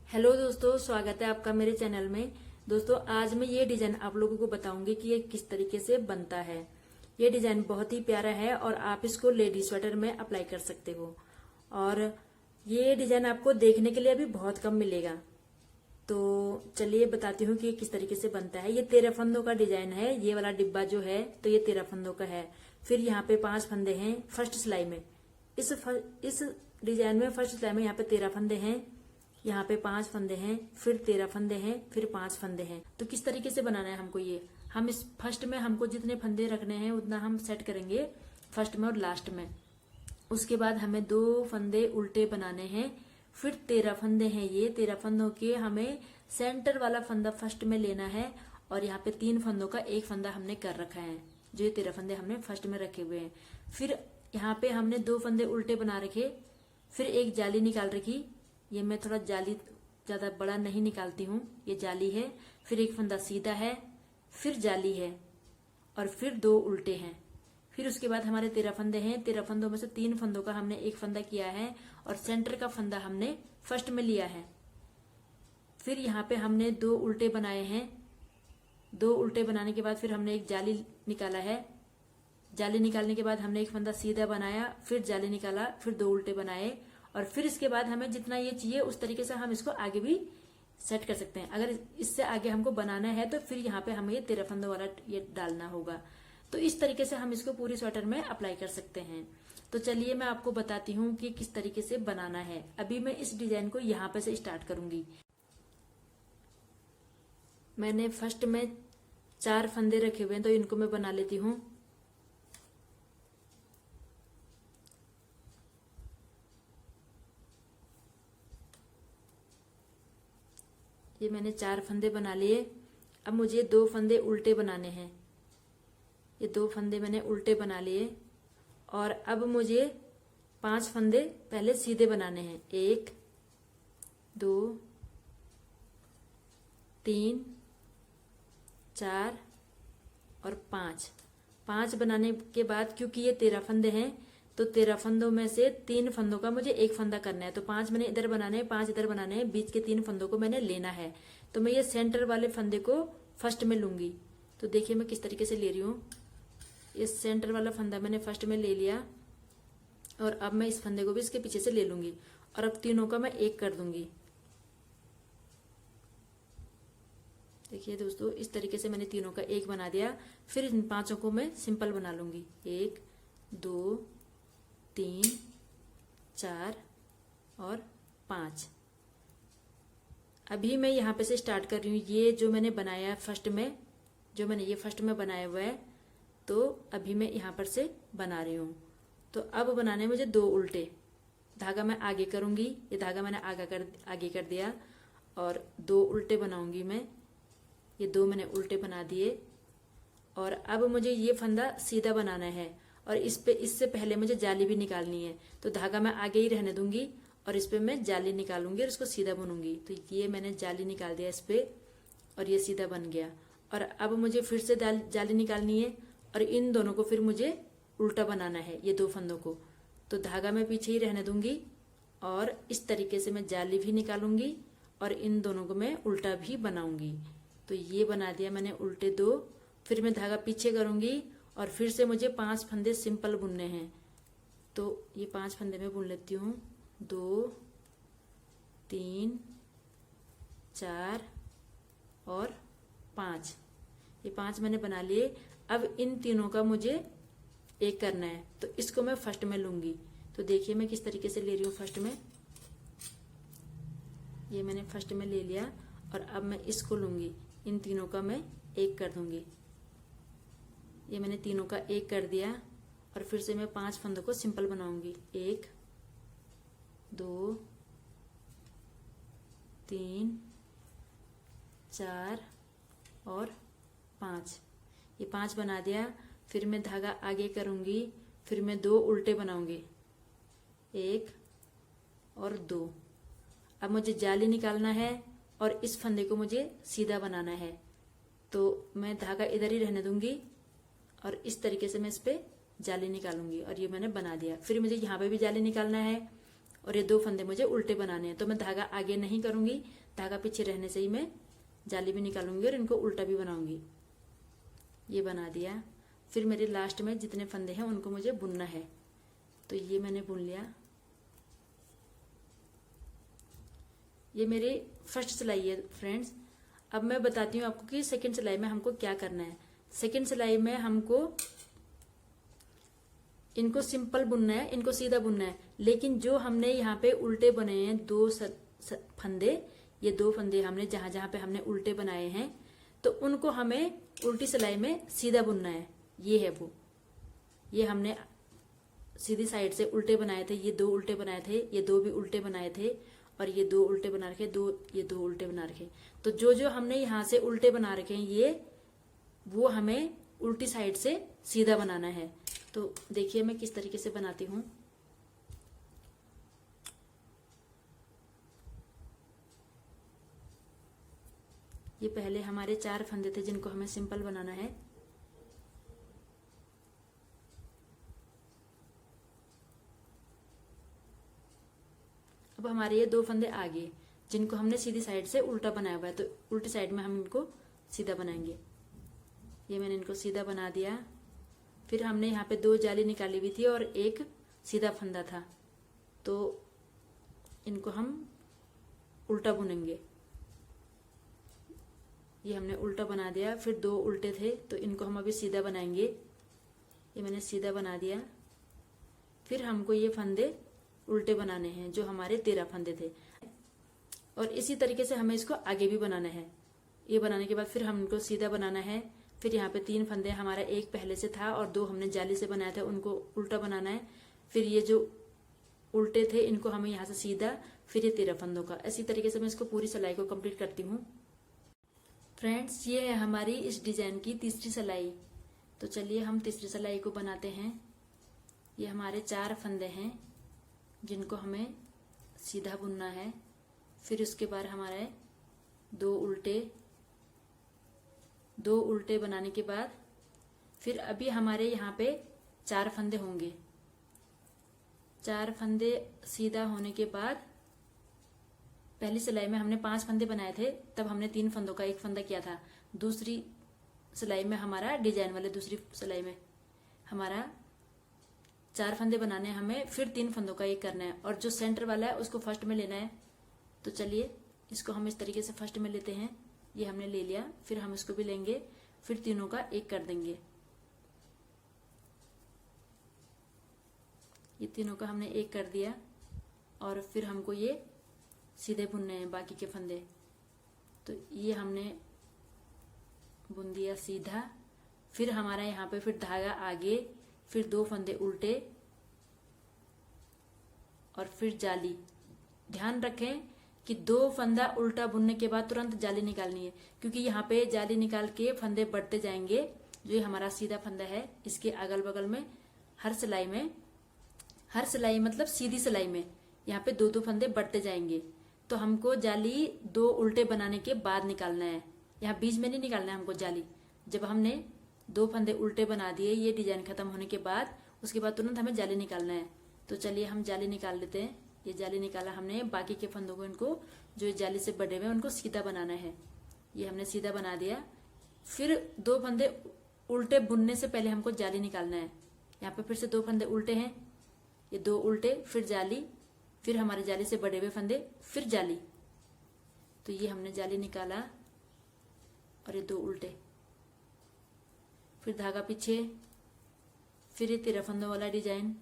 Hello दोस्तों, स्वागत है आपका मेरे चैनल में। दोस्तों, आज मैं ये डिजाइन आप लोगों को बताऊंगी कि ये किस तरीके से बनता है। ये डिजाइन बहुत ही प्यारा है और आप इसको लेडी स्वेटर में अप्लाई कर सकते हो। और ये डिजाइन आपको देखने के लिए अभी बहुत कम मिलेगा। तो चलिए बताती हूँ कि किस तरीके से बनता है। ये 13 फंदों का डिजाइन है। ये वाला डिब्बा जो है तो ये 13 फंदों का है। फिर यहाँ पे 5 फंदे हैं फर्स्ट सिलाई में। इस डिजाइन में फर्स्ट सिलाई में यहाँ पे 13 फंदे हैं, यहाँ पे 5 फंदे हैं, फिर 13 फंदे हैं, फिर 5 फंदे हैं। तो किस तरीके से बनाना है हमको ये, हम इस फर्स्ट में हमको जितने फंदे रखने हैं उतना हम सेट करेंगे फर्स्ट में और लास्ट में। उसके बाद हमें 2 फंदे उल्टे बनाने हैं। फिर 13 फंदे हैं। ये 13 फंदों के हमें सेंटर वाला फंदा फर्स्ट में लेना है और यहाँ पे 3 फंदों का एक फंदा हमने कर रखा है। जो ये 13 फंदे हमने फर्स्ट में रखे हुए हैं। फिर यहाँ पे हमने 2 फंदे उल्टे बना रखे, फिर एक जाली निकाल रखी। ये मैं थोड़ा जाली ज्यादा बड़ा नहीं निकालती हूँ, ये जाली है। फिर एक फंदा सीधा है, फिर जाली है और फिर 2 उल्टे हैं। फिर उसके बाद हमारे 13 फंदे हैं। 13 फंदों में से 3 फंदों का हमने एक फंदा किया है और सेंटर का फंदा हमने फर्स्ट में लिया है। फिर यहाँ पे हमने 2 उल्टे बनाए हैं। 2 उल्टे बनाने के बाद फिर हमने एक जाली निकाला है। जाली निकालने के बाद हमने एक फंदा सीधा बनाया, फिर जाली निकाला, फिर 2 उल्टे बनाए। और फिर इसके बाद हमें जितना ये चाहिए उस तरीके से हम इसको आगे भी सेट कर सकते हैं। अगर इससे आगे हमको बनाना है तो फिर यहाँ पे हमें ये 13 फंदों वाला ये डालना होगा। तो इस तरीके से हम इसको पूरी स्वेटर में अप्लाई कर सकते हैं। तो चलिए मैं आपको बताती हूँ कि किस तरीके से बनाना है। अभी मैं इस डिजाइन को यहाँ पे से स्टार्ट करूंगी। मैंने फर्स्ट में 4 फंदे रखे हुए हैं तो इनको मैं बना लेती हूँ। ये मैंने 4 फंदे बना लिए। अब मुझे 2 फंदे उल्टे बनाने हैं। ये 2 फंदे मैंने उल्टे बना लिए और अब मुझे 5 फंदे पहले सीधे बनाने हैं। 1 2 3 4 और 5 बनाने के बाद क्योंकि ये 13 फंदे हैं तो 13 फंदों में से 3 फंदों का मुझे एक फंदा करना है। तो 5 मैंने इधर बनाने हैं, 5 इधर बनाने हैं। बीच के 3 फंदों को मैंने लेना है। तो मैं ये सेंटर वाले फंदे को फर्स्ट में लूंगी। तो देखिए मैं किस तरीके से ले रही हूँ। ये सेंटर वाला फंदा मैंने फर्स्ट में ले लिया और अब मैं इस फंदे को भी इसके पीछे से ले लूंगी और अब तीनों का मैं एक कर दूंगी। देखिए दोस्तों, इस तरीके से मैंने तीनों का एक बना दिया। फिर इन 5 को मैं सिंपल बना लूंगी। 1 2 3 4 और 5। अभी मैं यहाँ पे से स्टार्ट कर रही हूँ। ये जो मैंने बनाया है फर्स्ट में, जो मैंने ये फर्स्ट में बनाया हुआ है, तो अभी मैं यहाँ पर से बना रही हूँ। तो अब बनाने मुझे 2 उल्टे। धागा मैं आगे करूंगी। ये धागा मैंने आगे कर दिया और 2 उल्टे बनाऊंगी मैं। ये 2 मैंने उल्टे बना दिए और अब मुझे ये फंदा सीधा बनाना है और इससे पहले मुझे जाली भी निकालनी है। तो धागा मैं आगे ही रहने दूंगी और इस पे मैं जाली निकालूंगी और इसको सीधा बुनूंगी। तो ये मैंने जाली निकाल दिया इस पे और ये सीधा बन गया। और अब मुझे फिर से जाली निकालनी है और इन दोनों को फिर मुझे उल्टा बनाना है, ये 2 फंदों को। तो धागा मैं पीछे ही रहने दूंगी और इस तरीके से मैं जाली भी निकालूंगी और इन दोनों को मैं उल्टा भी बनाऊंगी। तो ये बना दिया मैंने उल्टे 2। फिर मैं धागा पीछे करूंगी और फिर से मुझे 5 फंदे सिंपल बुनने हैं। तो ये 5 फंदे मैं बुन लेती हूँ। 2 3 4 और 5। ये 5 मैंने बना लिए। अब इन तीनों का मुझे एक करना है तो इसको मैं फर्स्ट में लूंगी। तो देखिए मैं किस तरीके से ले रही हूँ। फर्स्ट में ये मैंने फर्स्ट में ले लिया और अब मैं इसको लूंगी। इन तीनों का मैं एक कर दूंगी। ये मैंने तीनों का एक कर दिया और फिर से मैं 5 फंदों को सिंपल बनाऊंगी। 1 2 3 4 और 5। ये 5 बना दिया। फिर मैं धागा आगे करूंगी। फिर मैं 2 उल्टे बनाऊंगी। 1 और 2। अब मुझे जाली निकालना है और इस फंदे को मुझे सीधा बनाना है। तो मैं धागा इधर ही रहने दूंगी और इस तरीके से मैं इस पे जाली निकालूंगी और ये मैंने बना दिया। फिर मुझे यहाँ पे भी जाली निकालना है और ये 2 फंदे मुझे उल्टे बनाने हैं। तो मैं धागा आगे नहीं करूंगी, धागा पीछे रहने से ही मैं जाली भी निकालूंगी और इनको उल्टा भी बनाऊंगी। ये बना दिया। फिर मेरे लास्ट में जितने फंदे हैं उनको मुझे बुनना है। तो ये मैंने बुन लिया। ये मेरी फर्स्ट सिलाई है फ्रेंड्स। अब मैं बताती हूँ आपको कि सेकंड सिलाई में हमको क्या करना है। सेकंड सिलाई में हमको इनको सिंपल बुनना है, इनको सीधा बुनना है। लेकिन जो हमने यहाँ पे उल्टे बनाए हैं 2 फंदे, ये 2 फंदे हमने जहां जहां पे हमने उल्टे बनाए हैं, तो उनको हमें उल्टी सिलाई में सीधा बुनना है। ये है वो, ये हमने सीधी साइड से उल्टे बनाए थे, ये 2 उल्टे बनाए थे, ये 2 भी उल्टे बनाए थे, और ये 2 उल्टे बना रखे, ये 2 उल्टे बना रखे। तो जो जो हमने यहाँ से उल्टे बना रखे हैं ये वो हमें उल्टी साइड से सीधा बनाना है। तो देखिए मैं किस तरीके से बनाती हूँ। ये पहले हमारे 4 फंदे थे जिनको हमें सिंपल बनाना है। अब हमारे ये 2 फंदे आगे जिनको हमने सीधी साइड से उल्टा बनाया हुआ है, तो उल्टी साइड में हम इनको सीधा बनाएंगे। ये मैंने इनको सीधा बना दिया। फिर हमने यहाँ पे 2 जाली निकाली हुई थी और एक सीधा फंदा था, तो इनको हम उल्टा बुनेंगे। ये हमने उल्टा बना दिया। फिर 2 उल्टे थे तो इनको हम अभी सीधा बनाएंगे। ये मैंने सीधा बना दिया। फिर हमको ये फंदे उल्टे बनाने हैं जो हमारे 13 फंदे थे, और इसी तरीके से हमें इसको आगे भी बनाना है। ये बनाने के बाद फिर हम इनको सीधा बनाना है। फिर यहाँ पे 3 फंदे, हमारा एक पहले से था और 2 हमने जाली से बनाया था, उनको उल्टा बनाना है। फिर ये जो उल्टे थे इनको हमें यहाँ से सीधा, फिर ये 13 फंदों का। इसी तरीके से मैं इसको पूरी सिलाई को कंप्लीट करती हूँ। फ्रेंड्स ये है हमारी इस डिजाइन की तीसरी सिलाई। तो चलिए हम तीसरी सिलाई को बनाते हैं। ये हमारे 4 फंदे हैं जिनको हमें सीधा बुनना है। फिर उसके बाद हमारे 2 उल्टे बनाने के बाद फिर अभी हमारे यहाँ पे 4 फंदे होंगे। 4 फंदे सीधा होने के बाद पहली सिलाई में हमने 5 फंदे बनाए थे, तब हमने 3 फंदों का 1 फंदा किया था। दूसरी सिलाई में हमारा डिजाइन वाले दूसरी सिलाई में हमारा 4 फंदे बनाने हैं हमें, फिर 3 फंदों का 1 करना है, और जो सेंटर वाला है उसको फर्स्ट में लेना है। तो चलिए इसको हम इस तरीके से फर्स्ट में लेते हैं। ये हमने ले लिया, फिर हम इसको भी लेंगे, फिर तीनों का 1 कर देंगे। ये तीनों का हमने 1 कर दिया, और फिर हमको ये सीधे बुनने हैं बाकी के फंदे। तो ये हमने बुन दिया सीधा। फिर हमारा यहाँ पे फिर धागा आगे, फिर 2 फंदे उल्टे और फिर जाली। ध्यान रखें कि 2 फंदा उल्टा बुनने के बाद तुरंत जाली निकालनी है, क्योंकि यहाँ पे जाली निकाल के फंदे बढ़ते जाएंगे। जो ये हमारा सीधा फंदा है इसके अगल बगल में हर सिलाई मतलब सीधी सिलाई में यहाँ पे 2-2 फंदे बढ़ते जाएंगे। तो हमको जाली 2 उल्टे बनाने के बाद निकालना है, यहाँ बीच में नहीं निकालना है हमको जाली। जब हमने 2 फंदे उल्टे बना दिए ये डिजाइन खत्म होने के बाद, उसके बाद तुरंत हमें जाली निकालना है। तो चलिए हम जाली निकाल लेते हैं। ये जाली निकाला हमने, बाकी के फंदों को इनको जो जाली से बढ़े हुए उनको सीधा बनाना है। ये हमने सीधा बना दिया। फिर 2 फंदे उल्टे बुनने से पहले हमको जाली निकालना है। यहाँ पे फिर से 2 फंदे उल्टे हैं, ये 2 उल्टे, फिर जाली, फिर हमारे जाली से बढ़े हुए फंदे, फिर जाली। तो ये हमने जाली निकाला और ये 2 उल्टे, फिर धागा पीछे, फिर ये 13 फंदों वाला डिजाइन।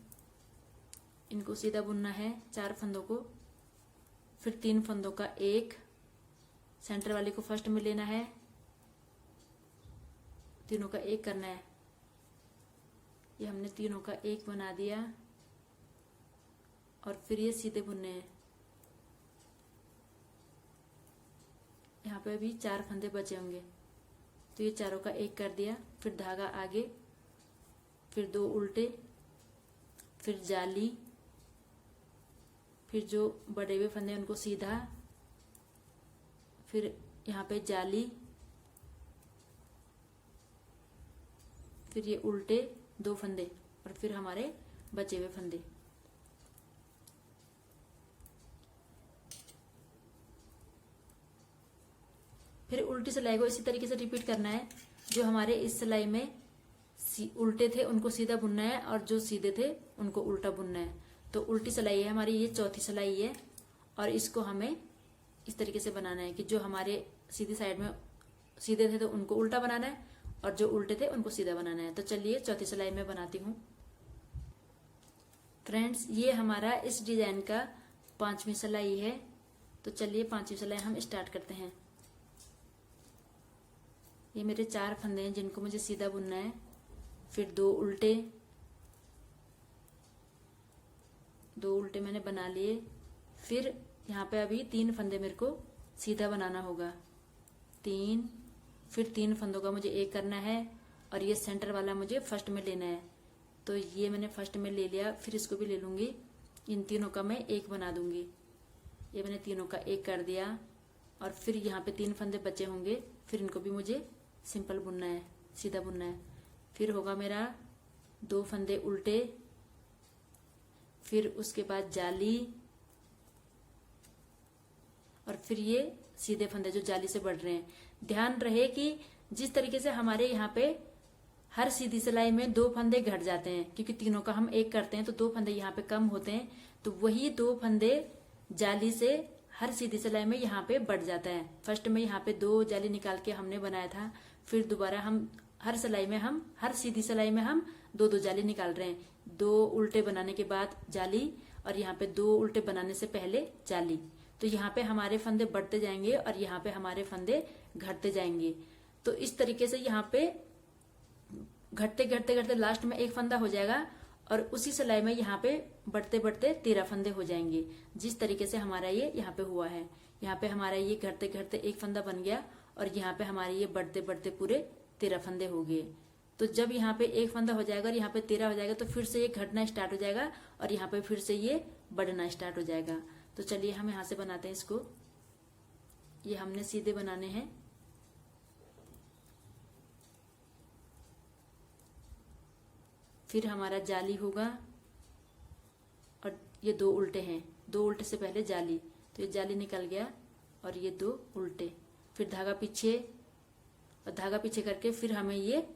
इनको सीधा बुनना है 4 फंदों को, फिर 3 फंदों का 1, सेंटर वाले को फर्स्ट में लेना है, तीनों का 1 करना है। ये हमने तीनों का 1 बना दिया, और फिर ये सीधे बुनने हैं। यहाँ पे अभी 4 फंदे बचे होंगे, तो ये चारों का 1 कर दिया। फिर धागा आगे, फिर 2 उल्टे, फिर जाली, फिर जो बड़े हुए फंदे उनको सीधा, फिर यहाँ पे जाली, फिर ये उल्टे 2 फंदे, और फिर हमारे बचे हुए फंदे। फिर उल्टी सिलाई को इसी तरीके से रिपीट करना है। जो हमारे इस सिलाई में उल्टे थे उनको सीधा बुनना है और जो सीधे थे उनको उल्टा बुनना है। तो उल्टी सिलाई है हमारी, ये चौथी सिलाई है और इसको हमें इस तरीके से बनाना है कि जो हमारे सीधी साइड में सीधे थे तो उनको उल्टा बनाना है और जो उल्टे थे उनको सीधा बनाना है। तो चलिए चौथी सिलाई में बनाती हूँ। फ्रेंड्स, ये हमारा इस डिजाइन का 5वीं सिलाई है। तो चलिए 5वीं सिलाई हम स्टार्ट करते हैं। ये मेरे 4 फंदे हैं जिनको मुझे सीधा बुनना है। फिर 2 उल्टे मैंने बना लिए। फिर यहाँ पे अभी 3 फंदे मेरे को सीधा बनाना होगा। 3, फिर 3 फंदों का मुझे एक करना है और ये सेंटर वाला मुझे फर्स्ट में लेना है। तो ये मैंने फर्स्ट में ले लिया, फिर इसको भी ले लूंगी। इन तीनों का मैं एक बना दूंगी। ये मैंने तीनों का एक कर दिया और फिर यहाँ पे 3 फंदे बचे होंगे, फिर इनको भी मुझे सिंपल बुनना है, सीधा बुनना है। फिर होगा मेरा 2 फंदे उल्टे, फिर उसके बाद जाली और फिर ये सीधे फंदे जो जाली से बढ़ रहे हैं। ध्यान रहे कि जिस तरीके से हमारे यहाँ पे हर सीधी सिलाई में 2 फंदे घट जाते हैं, क्योंकि तीनों का हम एक करते हैं तो 2 फंदे यहाँ पे कम होते हैं, तो वही 2 फंदे जाली से हर सीधी सिलाई में यहाँ पे बढ़ जाता है। फर्स्ट में यहाँ पे 2 जाली निकाल के हमने बनाया था, फिर दोबारा हम हर सिलाई में हर सीधी सिलाई में हम 2 जाली निकाल रहे हैं। 2 उल्टे बनाने के बाद जाली और यहाँ पे 2 उल्टे बनाने से पहले जाली। तो यहाँ पे हमारे फंदे बढ़ते जाएंगे और यहाँ पे हमारे फंदे घटते जाएंगे। तो इस तरीके से यहाँ पे घटते घटते घटते लास्ट में 1 फंदा हो जाएगा और उसी सिलाई में यहाँ पे बढ़ते बढ़ते 13 फंदे हो जाएंगे। जिस तरीके से हमारा ये यहाँ पे हुआ है, यहाँ पे हमारा ये घटते घटते 1 फंदा बन गया और यहाँ पे हमारे ये बढ़ते बढ़ते पूरे 13 फंदे हो गए। तो जब यहाँ पे 1 फंदा हो जाएगा और यहाँ पे 13 हो जाएगा तो फिर से ये घटना स्टार्ट हो जाएगा और यहाँ पे फिर से ये बढ़ना स्टार्ट हो जाएगा। तो चलिए हम यहाँ से बनाते हैं इसको। ये हमने सीधे बनाने हैं। फिर हमारा जाली होगा और ये 2 उल्टे हैं, 2 उल्टे से पहले जाली, तो ये जाली निकल गया और ये 2 उल्टे, फिर धागा पीछे और धागा पीछे करके फिर हमें ये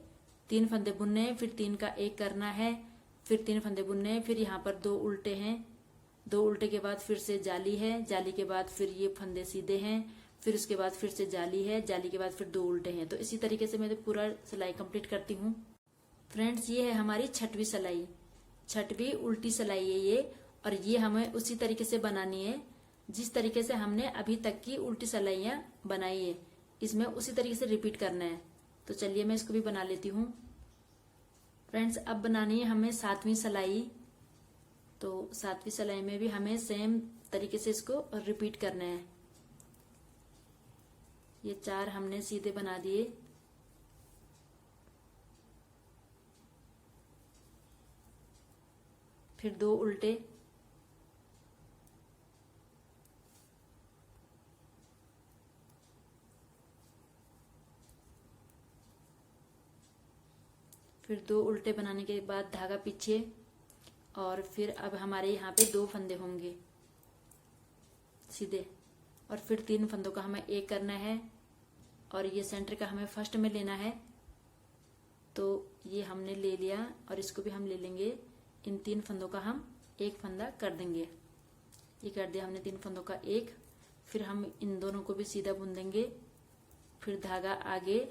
3 फंदे बुनने हैं, फिर 3 का 1 करना है, फिर 3 फंदे बुनने हैं। फिर यहाँ पर 2 उल्टे हैं, 2 उल्टे के बाद फिर से जाली है, जाली के बाद फिर ये फंदे सीधे हैं, फिर उसके बाद फिर से जाली है, जाली के बाद फिर 2 उल्टे हैं। तो इसी तरीके से मैं पूरा सिलाई कंप्लीट करती हूँ। फ्रेंड्स, ये है हमारी 6वीं सिलाई, 6वीं उल्टी सिलाई है ये, और ये हमें उसी तरीके से बनानी है जिस तरीके से हमने अभी तक की उल्टी सिलाइयां बनाई है, इसमें उसी तरीके से रिपीट करना है। तो चलिए मैं इसको भी बना लेती हूँ। फ्रेंड्स, अब बनानी है हमें 7वीं सिलाई। तो 7वीं सिलाई में भी हमें सेम तरीके से इसको रिपीट करना है। ये 4 हमने सीधे बना दिए, फिर 2 उल्टे, फिर 2 उल्टे बनाने के बाद धागा पीछे और फिर अब हमारे यहाँ पे 2 फंदे होंगे सीधे और फिर 3 फंदों का हमें एक करना है और ये सेंटर का हमें फर्स्ट में लेना है। तो ये हमने ले लिया और इसको भी हम ले लेंगे। इन 3 फंदों का हम 1 फंदा कर देंगे। ये कर दिया हमने 3 फंदों का 1। फिर हम इन दोनों को भी सीधा बुन देंगे, फिर धागा आगे,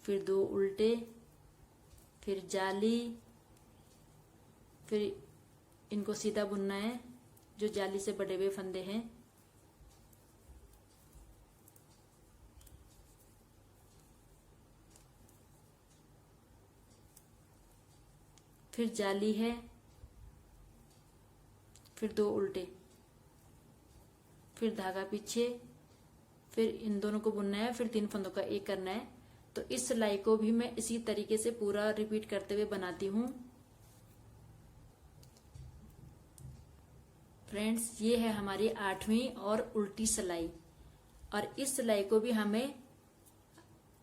फिर 2 उल्टे, फिर जाली, फिर इनको सीधा बुनना है जो जाली से बड़े हुए फंदे हैं। फिर जाली है, फिर 2 उल्टे, फिर धागा पीछे, फिर इन दोनों को बुनना है, फिर 3 फंदों का 1 करना है। तो इस सिलाई को भी मैं इसी तरीके से पूरा रिपीट करते हुए बनाती हूँ। फ्रेंड्स, ये है हमारी 8वीं और उल्टी सिलाई, और इस सिलाई को भी हमें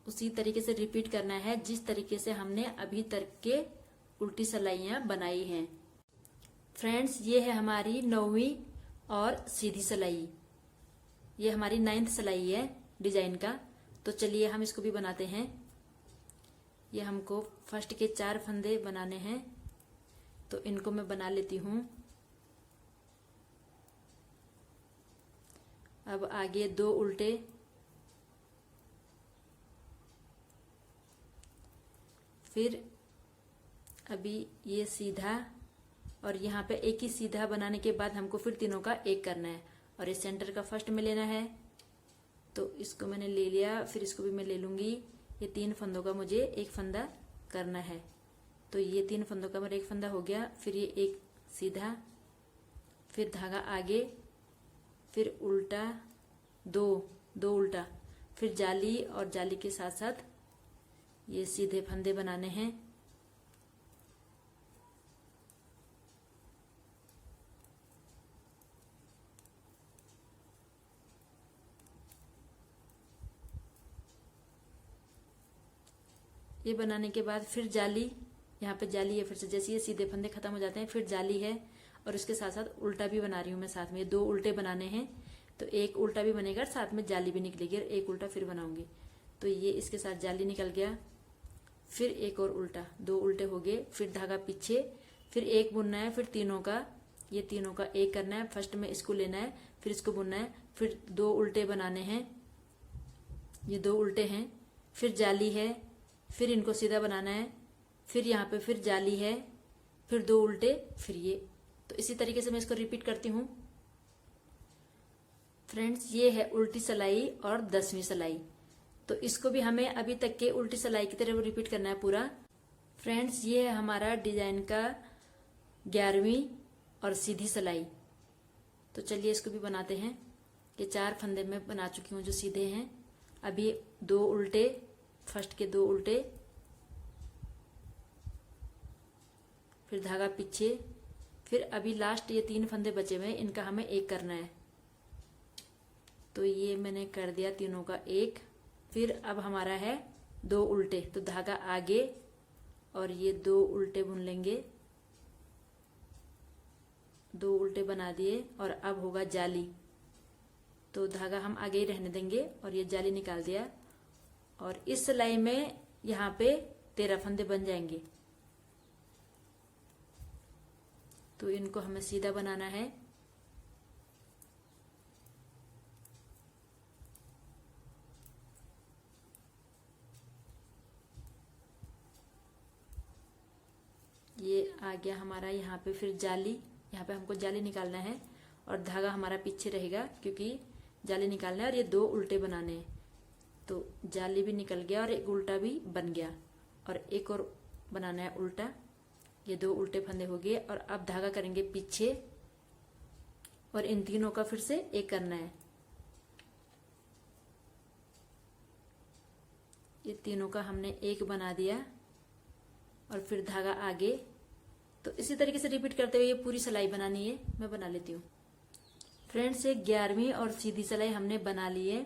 उसी तरीके से रिपीट करना है जिस तरीके से हमने अभी तक के उल्टी सिलाइयां बनाई हैं। फ्रेंड्स, ये है हमारी 9वीं और सीधी सिलाई। ये हमारी 9th सिलाई है डिजाइन का। तो चलिए हम इसको भी बनाते हैं। ये हमको फर्स्ट के 4 फंदे बनाने हैं, तो इनको मैं बना लेती हूँ। अब आगे 2 उल्टे, फिर अभी ये सीधा, और यहाँ पे एक ही सीधा बनाने के बाद हमको फिर तीनों का एक करना है, और इस सेंटर का फर्स्ट में लेना है। तो इसको मैंने ले लिया, फिर इसको भी मैं ले लूंगी। ये 3 फंदों का मुझे एक फंदा करना है, तो ये 3 फंदों का मेरा एक फंदा हो गया। फिर ये एक सीधा, फिर धागा आगे, फिर उल्टा, दो उल्टा, फिर जाली, और जाली के साथ साथ ये सीधे फंदे बनाने हैं। ये बनाने के बाद फिर जाली, यहाँ पे जाली है, फिर से जैसे ये सीधे फंदे खत्म हो जाते हैं फिर जाली है, और उसके साथ साथ उल्टा भी बना रही हूँ मैं साथ में। 2 उल्टे बनाने हैं, तो एक उल्टा भी बनेगा, साथ में जाली भी निकलेगी, और एक उल्टा फिर बनाऊंगी। तो ये इसके साथ जाली निकल गया, फिर एक और उल्टा, 2 उल्टे हो गए, फिर धागा पीछे, फिर एक बुनना है, फिर तीनों का, ये तीनों का एक करना है। फर्स्ट में इसको लेना है, फिर इसको बुनना है, फिर 2 उल्टे बनाने हैं, ये 2 उल्टे हैं, फिर जाली है, फिर इनको सीधा बनाना है, फिर यहाँ पे फिर जाली है, फिर 2 उल्टे, फिर ये। तो इसी तरीके से मैं इसको रिपीट करती हूँ। फ्रेंड्स, ये है उल्टी सिलाई और 10वीं सिलाई। तो इसको भी हमें अभी तक के उल्टी सिलाई की तरह रिपीट करना है पूरा। फ्रेंड्स, ये है हमारा डिजाइन का 11वीं और सीधी सिलाई। तो चलिए इसको भी बनाते हैं। ये 4 फंदे में बना चुकी हूँ जो सीधे हैं। अभी 2 उल्टे, फर्स्ट के 2 उल्टे, फिर धागा पीछे, फिर अभी लास्ट ये 3 फंदे बचे हुए हैं, इनका हमें एक करना है। तो ये मैंने कर दिया तीनों का एक। फिर अब हमारा है 2 उल्टे, तो धागा आगे, और ये 2 उल्टे बुन लेंगे, 2 उल्टे बना दिए, और अब होगा जाली। तो धागा हम आगे ही रहने देंगे, और ये जाली निकाल दिया, और इस सिलाई में यहाँ पे 13 फंदे बन जाएंगे। तो इनको हमें सीधा बनाना है। ये आ गया हमारा यहाँ पे फिर जाली, यहाँ पे हमको जाली निकालना है, और धागा हमारा पीछे रहेगा क्योंकि जाली निकालना है, और ये 2 उल्टे बनाने हैं। तो जाली भी निकल गया और एक उल्टा भी बन गया, और एक और बनाना है उल्टा। ये 2 उल्टे फंदे हो गए, और अब धागा करेंगे पीछे, और इन तीनों का फिर से एक करना है। ये तीनों का हमने एक बना दिया, और फिर धागा आगे। तो इसी तरीके से रिपीट करते हुए ये पूरी सिलाई बनानी है। मैं बना लेती हूँ। फ्रेंड्स, ये 11वीं और सीधी सिलाई हमने बना ली है,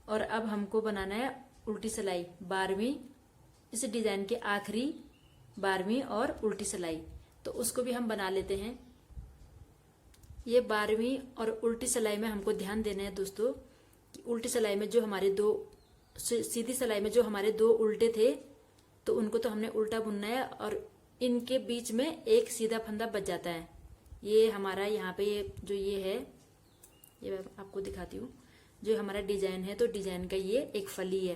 और अब हमको बनाना है उल्टी सिलाई 12वीं, इस डिजाइन के आखिरी 12वीं और उल्टी सिलाई। तो उसको भी हम बना लेते हैं। ये 12वीं और उल्टी सिलाई में हमको ध्यान देना है दोस्तों, कि उल्टी सिलाई में जो हमारे सीधी सिलाई में जो हमारे 2 उल्टे थे, तो उनको तो हमने उल्टा बुनना है, और इनके बीच में एक सीधा फंदा बच जाता है। ये हमारा यहाँ पे जो ये है, ये मैं आपको दिखाती हूँ, जो हमारा डिजाइन है, तो डिजाइन का ये एक फली है।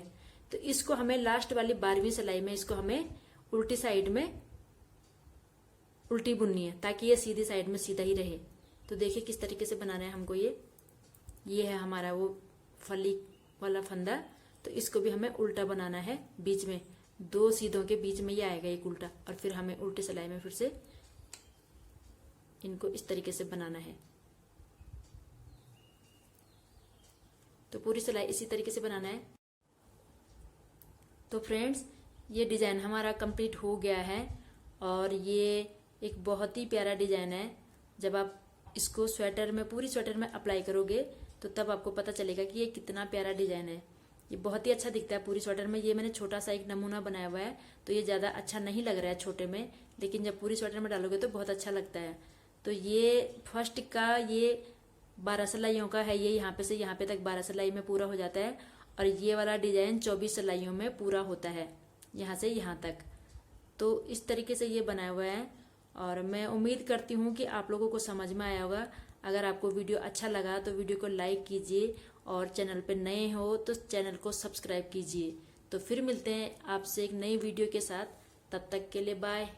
तो इसको हमें लास्ट वाली 12वीं सिलाई में इसको हमें उल्टी साइड में उल्टी बुननी है, ताकि ये सीधी साइड में सीधा ही रहे। तो देखिए किस तरीके से बनाना है हमको। ये है हमारा वो फली वाला फंदा, तो इसको भी हमें उल्टा बनाना है। बीच में 2 सीधों के बीच में ये आएगा एक उल्टा, और फिर हमें उल्टी सिलाई में फिर से इनको इस तरीके से बनाना है। तो पूरी सिलाई इसी तरीके से बनाना है। तो फ्रेंड्स, ये डिजाइन हमारा कंप्लीट हो गया है, और ये एक बहुत ही प्यारा डिजाइन है। जब आप इसको स्वेटर में, पूरी स्वेटर में अप्लाई करोगे, तो तब आपको पता चलेगा कि ये कितना प्यारा डिजाइन है। ये बहुत ही अच्छा दिखता है पूरी स्वेटर में। ये मैंने छोटा सा एक नमूना बनाया हुआ है, तो ये ज्यादा अच्छा नहीं लग रहा है छोटे में, लेकिन जब पूरी स्वेटर में डालोगे तो बहुत अच्छा लगता है। तो ये फर्स्ट का ये 12 सिलाइयों का है। ये यहाँ पे से यहाँ पे तक 12 सिलाई में पूरा हो जाता है, और ये वाला डिजाइन 24 सिलाइयों में पूरा होता है, यहाँ से यहाँ तक। तो इस तरीके से ये बनाया हुआ है और मैं उम्मीद करती हूँ कि आप लोगों को समझ में आया होगा। अगर आपको वीडियो अच्छा लगा तो वीडियो को लाइक कीजिए और चैनल पे नए हो तो चैनल को सब्सक्राइब कीजिए। तो फिर मिलते हैं आपसे एक नई वीडियो के साथ, तब तक के लिए बाय।